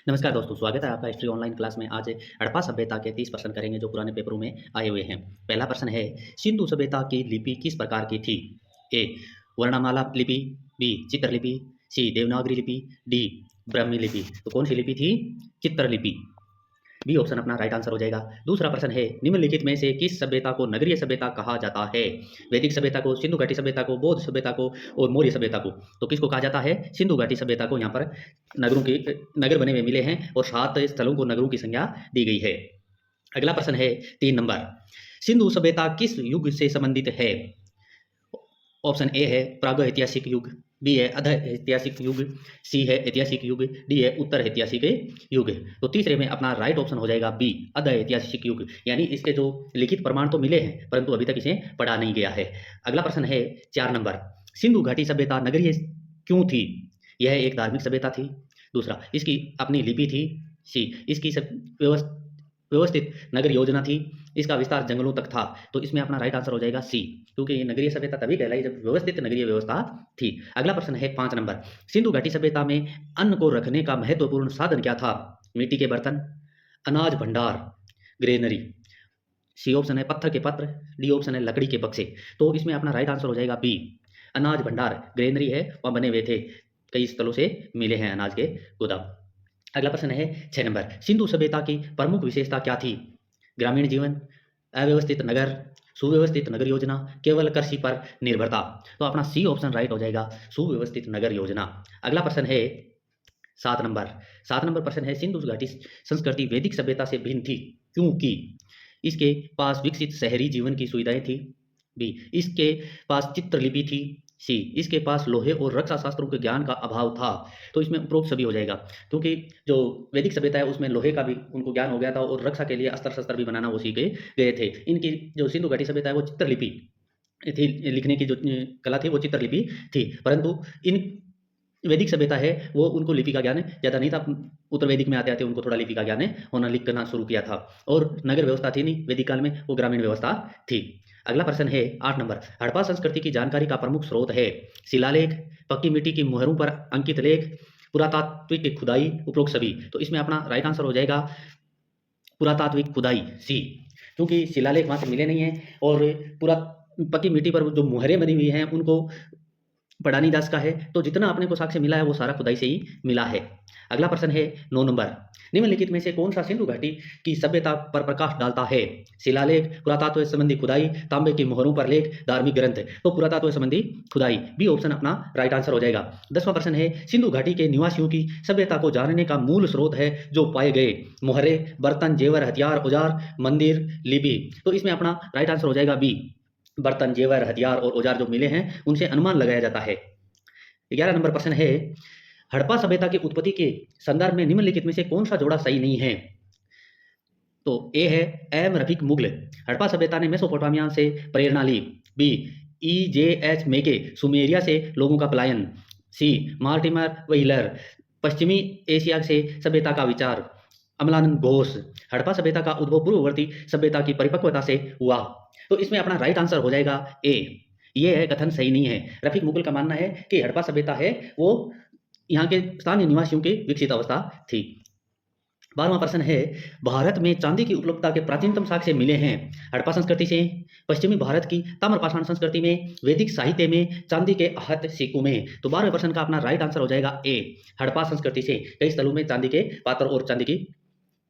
नमस्कार दोस्तों, स्वागत है आपका हिस्ट्री ऑनलाइन क्लास में। आज हड़प्पा सभ्यता के 30 प्रश्न करेंगे जो पुराने पेपरों में आए हुए हैं। पहला प्रश्न है, सिंधु सभ्यता की लिपि किस प्रकार की थी? ए वर्णमाला लिपि, बी चित्रलिपि, सी देवनागरी लिपि, डी ब्राह्मी लिपि। तो कौन सी लिपि थी? चित्रलिपि। बी ऑप्शन अपना राइट आंसर हो जाएगा। दूसरा प्रश्न है, निम्नलिखित में से किस सभ्यता को नगरीय सभ्यता कहा जाता है? वैदिक सभ्यता को, सिंधु घाटी सभ्यता को, बौद्ध सभ्यता को और मौर्य सभ्यता को। तो किसको कहा जाता है? सिंधु घाटी सभ्यता को। यहाँ पर नगरों के नगर बने हुए मिले हैं और 7 स्थलों को नगरों की संज्ञा दी गई है। अगला प्रश्न है 3 नंबर, सिंधु सभ्यता किस युग से संबंधित है? ऑप्शन ए है प्रागैतिहासिक युग, बी है अध ऐतिहासिक युग, सी है ऐतिहासिक युग, डी है उत्तर ऐतिहासिक युग। तो तीसरे में अपना राइट ऑप्शन हो जाएगा बी अध ऐतिहासिक युग। यानी इसके जो लिखित प्रमाण तो मिले हैं परंतु अभी तक इसे पढ़ा नहीं गया है। अगला प्रश्न है 4 नंबर, सिंधु घाटी सभ्यता नगरीय क्यों थी? यह एक धार्मिक सभ्यता थी। दूसरा, इसकी अपनी लिपि थी। सी, इसकी व्यवस्थित नगर योजना थी। इसका विस्तार जंगलों तक था। तो इसमें अपना राइट आंसर हो जाएगा सी, क्योंकि ये नगरीय सभ्यता तभी कहलाई जब व्यवस्थित नगरीय व्यवस्था थी। अगला प्रश्न है 5 नंबर, सिंधु घाटी सभ्यता में अन्न को रखने का महत्वपूर्ण साधन क्या था? मिट्टी के बर्तन, अनाज भंडार, ग्रेनरी। सी ऑप्शन है पत्थर के पत्र, डी ऑप्शन है लकड़ी के बक्से। तो इसमें अपना राइट आंसर हो जाएगा बी, अनाज भंडार। ग्रेनरी है वहाँ बने हुए थे, कई स्थलों से मिले हैं अनाज के गोदाम। अगला प्रश्न है 6 नंबर, सिंधु सभ्यता की प्रमुख विशेषता क्या थी? ग्रामीण जीवन, अव्यवस्थित नगर, सुव्यवस्थित नगर योजना, केवल कृषि पर निर्भरता। तो अपना सी ऑप्शन राइट हो जाएगा, सुव्यवस्थित नगर योजना। अगला प्रश्न है 7 नंबर प्रश्न है, सिंधु घाटी संस्कृति वैदिक सभ्यता से भिन्न थी क्योंकि इसके पास विकसित शहरी जीवन की सुविधाएं थी, बी इसके पास चित्रलिपि थी, सी इसके पास लोहे और रक्षा शास्त्रों के ज्ञान का अभाव था। तो इसमें उपरोक्त सभी हो जाएगा, क्योंकि जो वैदिक सभ्यता है उसमें लोहे का भी उनको ज्ञान हो गया था और रक्षा के लिए अस्त्र शस्त्र भी बनाना वो सीख गए थे। इनकी जो सिंधु घाटी सभ्यता है वो चित्रलिपि थी, लिखने की जो कला थी वो चित्रलिपि थी। परंतु इन वैदिक सभ्यता है वो उनको लिपि का ज्ञान ज़्यादा नहीं था। उत्तर वैदिक में आते आते उनको थोड़ा लिपि का ज्ञान होना, लिखना शुरू किया था। और नगर व्यवस्था थी नहीं वैदिक काल में, वो ग्रामीण व्यवस्था थी। अगला प्रश्न है 8 नंबर, हड़प्पा संस्कृति की जानकारी का प्रमुख स्रोत है? शिलालेख, पक्की मिट्टी की मुहरों पर अंकित लेख, पुरातात्विक खुदाई, उपरोक्त सभी। तो इसमें अपना राइट आंसर हो जाएगा पुरातात्विक खुदाई, सी, क्योंकि शिलालेख वहाँ से मिले नहीं हैं और पूरा पक्की मिट्टी पर जो मुहरें बनी हुई हैं उनको पढ़ा नहीं जा सका है। तो जितना अपने को साक्ष्य मिला है वो सारा खुदाई से ही मिला है। अगला प्रश्न है 9 नंबर, निम्नलिखित में से कौन सा सिंधु घाटी की सभ्यता पर प्रकाश डालता है? शिलालेख, पुरातत्व संबंधी खुदाई, तांबे की मोहरों पर लेख, धार्मिक ग्रंथ। तो पुरातत्व संबंधी खुदाई, बी ऑप्शन अपना राइट आंसर हो जाएगा। 10वां प्रश्न है, सिंधु घाटी के निवासियों की सभ्यता को जानने का मूल स्रोत है जो पाए गए? मोहरे, बर्तन, जेवर, हथियार, औजार, मंदिर, लिपि। तो इसमें अपना राइट आंसर हो जाएगा बी, बर्तन, जेवर, हथियार और औजार जो मिले हैं उनसे अनुमान लगाया जाता है। 11 नंबर प्रश्न है, हड़प्पा सभ्यता की उत्पत्ति के संदर्भ में निम्नलिखित में से कौन सा जोड़ा सही नहीं है? तो ए है एम रफीक मुगल, हड़प्पा सभ्यता ने मेसोपोटामिया से प्रेरणा ली। बी EJH मेके, सुमेरिया से लोगों का पलायन। सी मार्टिमर व्हीलर, पश्चिमी एशिया से सभ्यता का विचार। अमलानंद घोष, हड़प्पा सभ्यता का उद्भव पूर्ववर्ती सभ्यता की परिपक्वता से हुआ। तो इसमें अपना राइट आंसर हो जाएगा ए, ये है कथन सही नहीं है। रफीक मुगल का मानना है कि हड़प्पा सभ्यता है वो यहाँ के स्थानीय निवासियों की विकसित अवस्था थी। 12वां प्रश्न है, भारत में चांदी की उपलब्धता के प्राचीनतम साक्ष्य मिले हैं? हड़प्पा संस्कृति से, पश्चिमी भारत की ताम्रपाषाण संस्कृति में, वैदिक साहित्य में, चांदी के आहत सिक्कों में। तो 12वें प्रश्न का अपना राइट आंसर हो जाएगा ए, हड़प्पा संस्कृति से कई स्थलों में चांदी के पात्र और चांदी की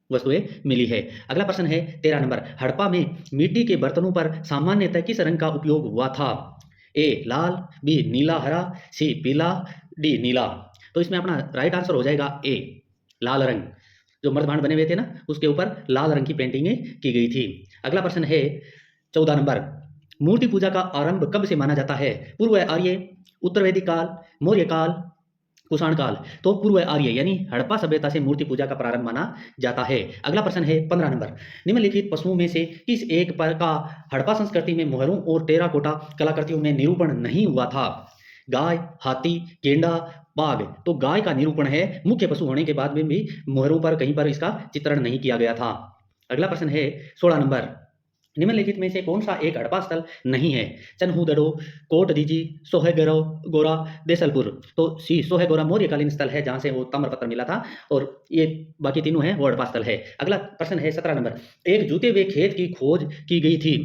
वस्तुएं मिली है। अगला प्रश्न है 13 नंबर, हड़प्पा में मिट्टी के बर्तनों पर सामान्यतः किस रंग का उपयोग हुआ था? ए लाल, बी नीला हरा, सी पीला, डी नीला। तो इसमें अपना राइट आंसर हो जाएगा ए, लाल रंग। जो मर्द भांड बने हुए थे ना उसके ऊपर लाल रंग की पेंटिंगें की गई थी। अगला प्रश्न है 14 नंबर, मूर्ति पूजा का आरंभ कब से माना जाता है? पूर्व आर्य, उत्तर वैदिक काल, मौर्य काल, कुषाण काल। तो पूर्व आर्य यानी हड़प्पा सभ्यता से मूर्ति पूजा का प्रारंभ माना जाता है। अगला प्रश्न है 15 नंबर, निम्नलिखित पशुओं में से किस एक पर का हड़प्पा संस्कृति में मोहरों और टेराकोटा कलाकृतियों में निरूपण नहीं हुआ था? गाय, हाथी, गेंडा, बाघ। तो गाय का निरूपण है, मुख्य पशु होने के बाद में भी मोहरों पर कहीं पर इसका चित्रण नहीं किया गया था। अगला प्रश्न है 16 नंबर, निम्नलिखित में से कौन सा एक हड़प्पा स्थल नहीं है? चन्हूदड़ो, कोटदीजी, सोहगरो गोरा, देसलपुर। तो सी सोहगोरा मौर्यकालीन स्थल है जहां से वो ताम्रपत्र मिला था, और ये बाकी तीनों है वो हड़प्पा स्थल है। अगला प्रश्न है 17 नंबर, एक जूते हुए खेत की खोज की गई थी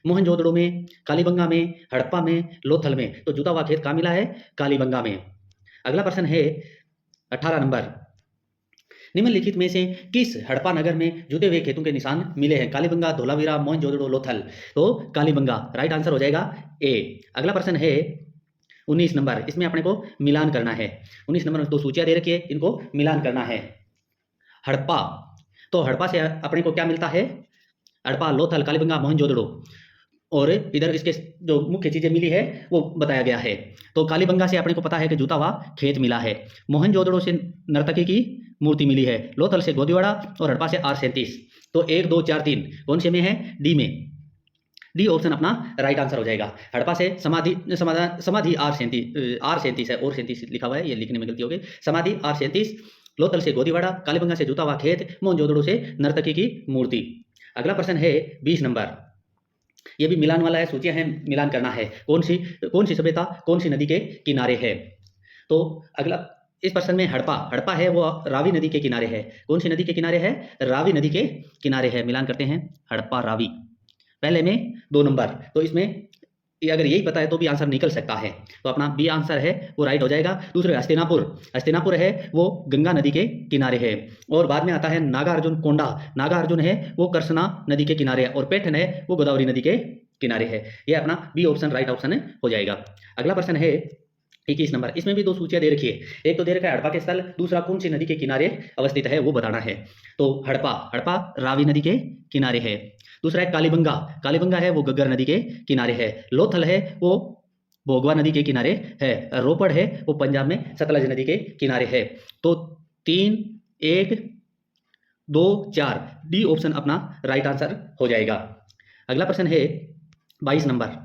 मोहनजोदड़ो में, कालीबंगा में, हड़प्पा में, लोथल में। तो जूता हुआ खेत कहाँ मिला है? कालीबंगा में। अगला प्रश्न है 18 नंबर, निम्नलिखित में से किस हड़प्पा नगर में जुटे हुए खेतों के निशान मिले हैं? कालीबंगा, धोलावीरा, मोहनजोदड़ो, लोथल। तो कालीबंगा राइट आंसर हो जाएगा ए। अगला प्रश्न है 19 नंबर, इसमें अपने को मिलान करना है। 19 नंबर में दो सूचियां दे रखी है, इनको मिलान करना है। हड़प्पा, तो हड़प्पा से अपने को क्या मिलता है? हड़प्पा, लोथल, कालीबंगा, मोहनजोदड़ो, और इधर इसके जो मुख्य चीजें मिली है वो बताया गया है। तो कालीबंगा से अपने को पता है कि जूता हुआ खेत मिला है, मोहनजोदड़ो से नर्तकी की मूर्ति मिली है, लोथल से गोदीवाड़ा, और हड़प्पा से R37। तो 1 2 4 3 कौन से में है? डी में। डी ऑप्शन अपना राइट आंसर हो जाएगा। हड़प्पा से समाधि समाधि R37 है, और 37 लिखा हुआ है, ये लिखने में गलती हो गई। समाधि R37, लोथल से गोदीवाड़ा, कालीबंगा से जूता हुआ खेत, मोहनजोदड़ो से नर्तकी की मूर्ति। अगला प्रश्न है 20 नंबर, ये भी मिलान वाला है, सूचियां हैं, मिलान करना है। कौन सी सभ्यता कौन सी नदी के किनारे है? तो अगला इस प्रश्न में हड़प्पा है वो रावी नदी के किनारे है। कौन सी नदी के किनारे है? रावी नदी के किनारे है। मिलान करते हैं, हड़प्पा रावी। पहले में 2 नंबर, तो इसमें अगर यही पता है तो भी आंसर निकल सकता है, तो अपना बी आंसर है वो राइट हो जाएगा। दूसरे हस्तिनापुर है वो गंगा नदी के किनारे है। और बाद में आता है नागार्जुन कोंडा, नागार्जुन है वो कृष्णा नदी के किनारे है, और पैठन है वो गोदावरी नदी के किनारे है। ये अपना बी ऑप्शन राइट ऑप्शन हो जाएगा। अगला प्रश्न है 21 नंबर, इसमें भी दो सूचियां दे रखी है। एक तो दे रखा है हड़प्पा के स्थल, दूसरा कौन सी नदी के किनारे अवस्थित है वो बताना है। तो हड़प्पा रावी नदी के किनारे है। दूसरा है कालीबंगा है वो घग्गर नदी के किनारे है। लोथल है वो भोगवा नदी के किनारे है। रोपड़ है वो पंजाब में सतलज नदी के किनारे है। तो 3 1 2 4 डी ऑप्शन अपना राइट आंसर हो जाएगा। अगला प्रश्न है 22 नंबर,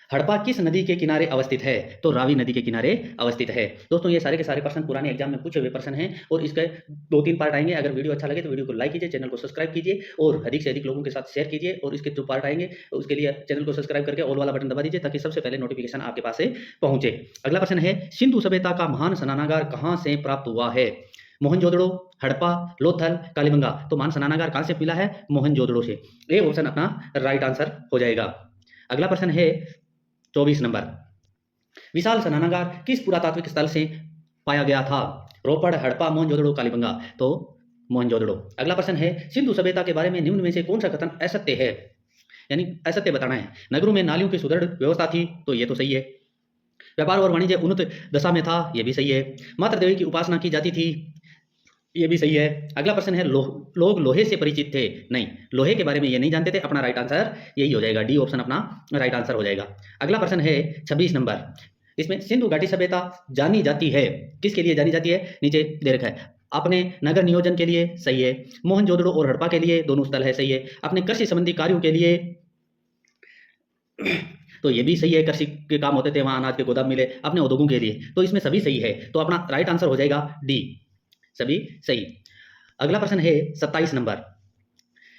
हड़प्पा किस नदी के किनारे अवस्थित है? तो रावी नदी के किनारे अवस्थित है। दोस्तों ये सारे के सारे प्रश्न पुराने एग्जाम में पूछे हुए प्रश्न हैं, और इसके 2-3 पार्ट आएंगे। अगर वीडियो अच्छा लगे तो वीडियो को लाइक कीजिए, चैनल को सब्सक्राइब कीजिए, और अधिक से अधिक लोगों के साथ शेयर कीजिए। और इसके जो पार्ट आएंगे उसके लिए चैनल को सब्सक्राइब करके ऑल वाला बटन दबा दीजिए, ताकि सबसे पहले नोटिफिकेशन आपके पास से पहुंचे। अगला प्रश्न है, सिंधु सभ्यता का महान स्नानागार कहाँ से प्राप्त हुआ है? मोहनजोदड़ो, हड़प्पा, लोथल, कालीबंगा। तो महान स्नानागार कहाँ से मिला है? मोहनजोदड़ो से। ये ऑप्शन अपना राइट आंसर हो जाएगा। अगला प्रश्न है 24 नंबर, विशाल स्नानागार किस पुरातात्विक स्थल से पाया गया था? रोपड़, हड़प्पा, मोहनजोदड़ो, कालीबंगा। तो मोहनजोदड़ो। अगला प्रश्न है, सिंधु सभ्यता के बारे में निम्न में से कौन सा कथन असत्य है? यानी असत्य बताना है। नगरों में नालियों की सुदृढ़ व्यवस्था थी, तो ये तो सही है। व्यापार और वाणिज्य उन्नत दशा में था, ये भी सही है। मात्र देवी की उपासना की जाती थी, ये भी सही है। अगला प्रश्न है, लोग लोहे से परिचित थे? नहीं, लोहे के बारे में ये नहीं जानते थे। अपना राइट आंसर यही हो जाएगा, डी ऑप्शन अपना राइट आंसर हो जाएगा। अगला प्रश्न है 26 नंबर, इसमें सिंधु घाटी सभ्यता जानी जाती है, किसके लिए जानी जाती है? नीचे दे रखा है, अपने नगर नियोजन के लिए, सही है। मोहनजोदड़ो और हड़प्पा के लिए, दोनों स्थल है, सही है। अपने कृषि संबंधी कार्यों के लिए, तो ये भी सही है, कृषि के काम होते थे वहां, अनाज के गोदाम मिले। अपने उद्योगों के लिए, तो इसमें सभी सही है, तो अपना राइट आंसर हो जाएगा डी, सभी सही। अगला प्रश्न है 27 नंबर,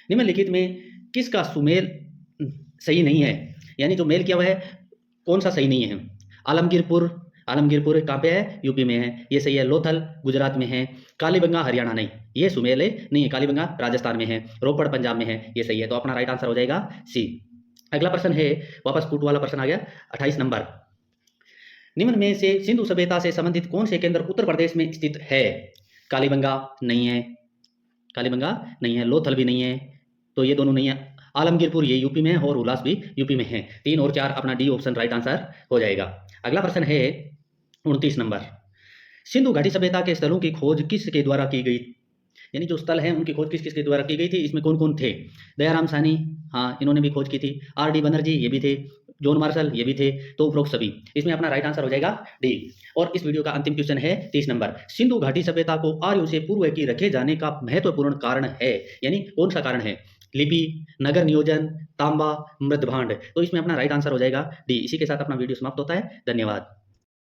निम्नलिखित में किसका सुमेल सही नहीं है? यानी जो मेल किया हुआ है कौन सा सही नहीं है? आलमगीरपुर कहाँ पे है? यूपी में है, ये सही है। लोथल गुजरात में है। कालीबंगा हरियाणा, नहीं ये सुमेल नहीं है। कालीबंगा राजस्थान में है। रोपड़ पंजाब में है, ये सही है। तो अपना राइट आंसर हो जाएगा सी। अगला प्रश्न है, वापस पुट वाला प्रश्न आ गया, 28 नंबर, निम्न में से सिंधु सभ्यता से संबंधित कौन से केंद्र उत्तर प्रदेश में स्थित है? कालीबंगा नहीं है, कालीबंगा नहीं है। लोथल भी नहीं है, तो ये दोनों नहीं है। आलमगीरपुर ये यूपी में है, और उल्लास भी यूपी में है। 3 और 4 अपना डी ऑप्शन राइट आंसर हो जाएगा। अगला प्रश्न है 29 नंबर, सिंधु घाटी सभ्यता के स्थलों की खोज किसके द्वारा की गई? यानी जो स्थल हैं उनकी खोज किस किसके द्वारा की गई थी? इसमें कौन कौन थे? दयाराम साहनी, हाँ इन्होंने भी खोज की थी। R.D. बनर्जी, ये भी थे। जॉन मार्शल, ये भी थे। तो उपरोक्त सभी, इसमें अपना राइट आंसर हो जाएगा डी। और इस वीडियो का अंतिम क्वेश्चन है 30 नंबर, सिंधु घाटी सभ्यता को आर्यों से पूर्व की रखे जाने का महत्वपूर्ण कारण है? यानी कौन सा कारण है? लिपि, नगर नियोजन, तांबा, मृदभांड। तो इसमें अपना राइट आंसर हो जाएगा डी। इसी के साथ अपना वीडियो समाप्त होता है। धन्यवाद।